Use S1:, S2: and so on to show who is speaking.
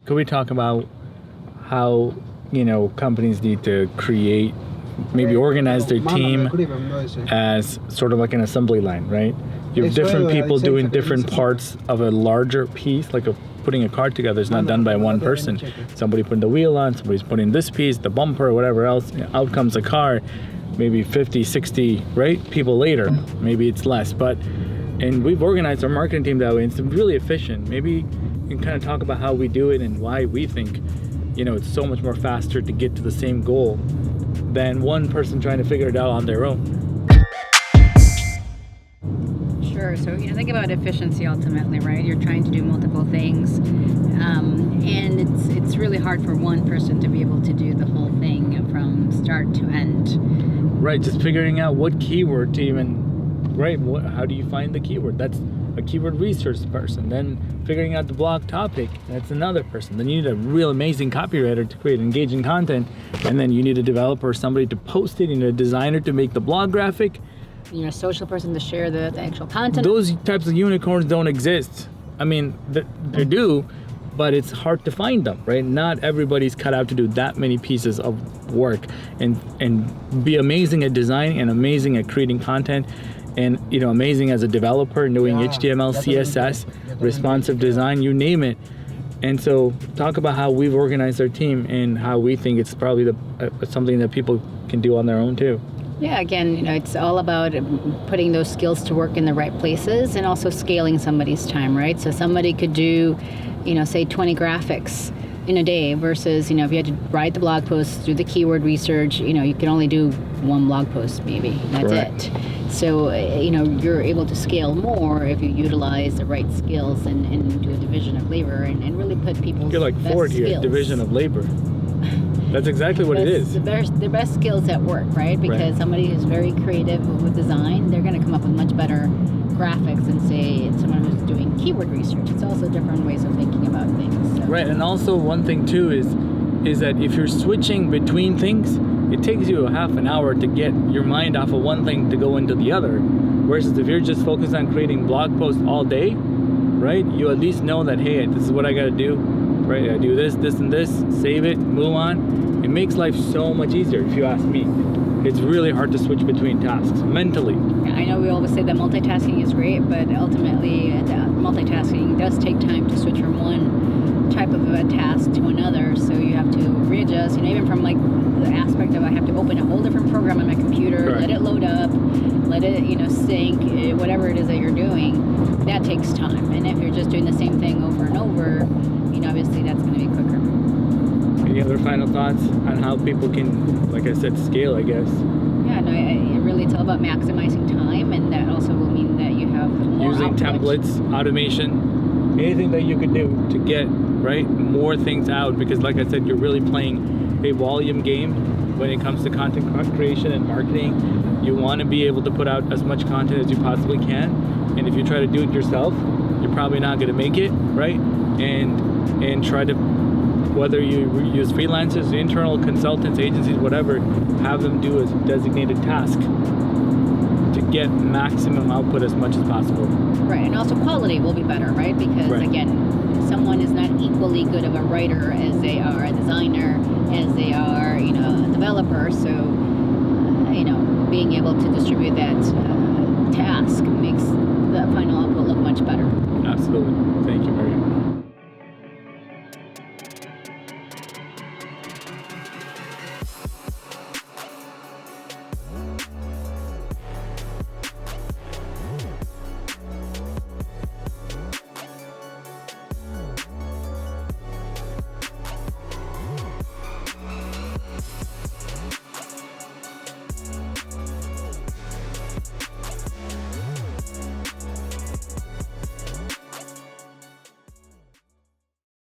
S1: Could we talk about how, companies need to create, maybe organize their team as sort of like an assembly line, right? You have different people doing different parts of a larger piece, like putting a car together is not done by one person. Somebody putting the wheel on, somebody's putting this piece, the bumper, whatever else. Out comes a car, maybe 50, 60, right? People later, maybe it's less. And we've organized our marketing team that way, and it's really efficient. Maybe you can kind of talk about how we do it and why we think, it's so much more faster to get to the same goal than one person trying to figure it out on their own.
S2: Sure. So, think about efficiency ultimately, right? You're trying to do multiple things. And it's really hard for one person to be able to do the whole thing from start to end.
S1: Right. Just figuring out what keyword to even, right? How do you find the keyword? That's a keyword research person. Then figuring out the blog topic, that's another person. Then you need a real amazing copywriter to create engaging content. And then you need a developer or somebody to post it. You need a designer to make the blog graphic.
S2: A social person to share the actual content.
S1: Those types of unicorns don't exist. I mean, they do, but it's hard to find them, right? Not everybody's cut out to do that many pieces of work and be amazing at design and amazing at creating content and, amazing as a developer, knowing HTML, CSS, responsive design, you name it. And so talk about how we've organized our team and how we think it's probably something that people can do on their own too.
S2: Yeah, again, it's all about putting those skills to work in the right places and also scaling somebody's time, right? So somebody could do, say 20 graphics in a day versus, if you had to write the blog post, do the keyword research, you can only do one blog post maybe. That's
S1: Correct.
S2: it. So, you're able to scale more if you utilize the right skills and do a division of labor and really put people's
S1: You're like Ford here,
S2: skills.
S1: Division of labor. That's exactly what it is.
S2: The best skills at work, right? Because somebody who's very creative with design, they're going to come up with much better graphics than, say, someone who's doing keyword research. It's also different ways of thinking about things. So.
S1: Right, and also one thing too is that if you're switching between things, it takes you a half an hour to get your mind off of one thing to go into the other. Whereas if you're just focused on creating blog posts all day, right, you at least know that, hey, this is what I got to do. Right, I do this, and this, save it, move on. It makes life so much easier, if you ask me. It's really hard to switch between tasks, mentally.
S2: Yeah, I know we always say that multitasking is great, but ultimately multitasking does take time to switch from one type of a task to another, so you have to readjust, even from like the aspect of I have to open a whole different program on my computer,
S1: Correct.
S2: Let it load up, let it, sync, whatever it is that you're doing, that takes time. And if you're just doing the same thing over and over, obviously that's going to be quicker.
S1: Any other final thoughts on how people can, like I said, scale, I guess?
S2: Yeah, no, really it's all about maximizing time, and that also will mean that you have more
S1: Using
S2: output.
S1: templates, automation, anything that you could do to get, right, more things out, because like I said, you're really playing a volume game when it comes to content creation and marketing. You want to be able to put out as much content as you possibly can, and if you try to do it yourself, you're probably not going to make it, right? And try to, whether you use freelancers, internal consultants, agencies, whatever, have them do a designated task to get maximum output as much as possible.
S2: Right, and also quality will be better, right? Because again, someone is not equally good of a writer as they are a designer, as they are, a developer. So, being able to distribute that task makes the final output look much better.
S1: Absolutely. Thank you, Mary.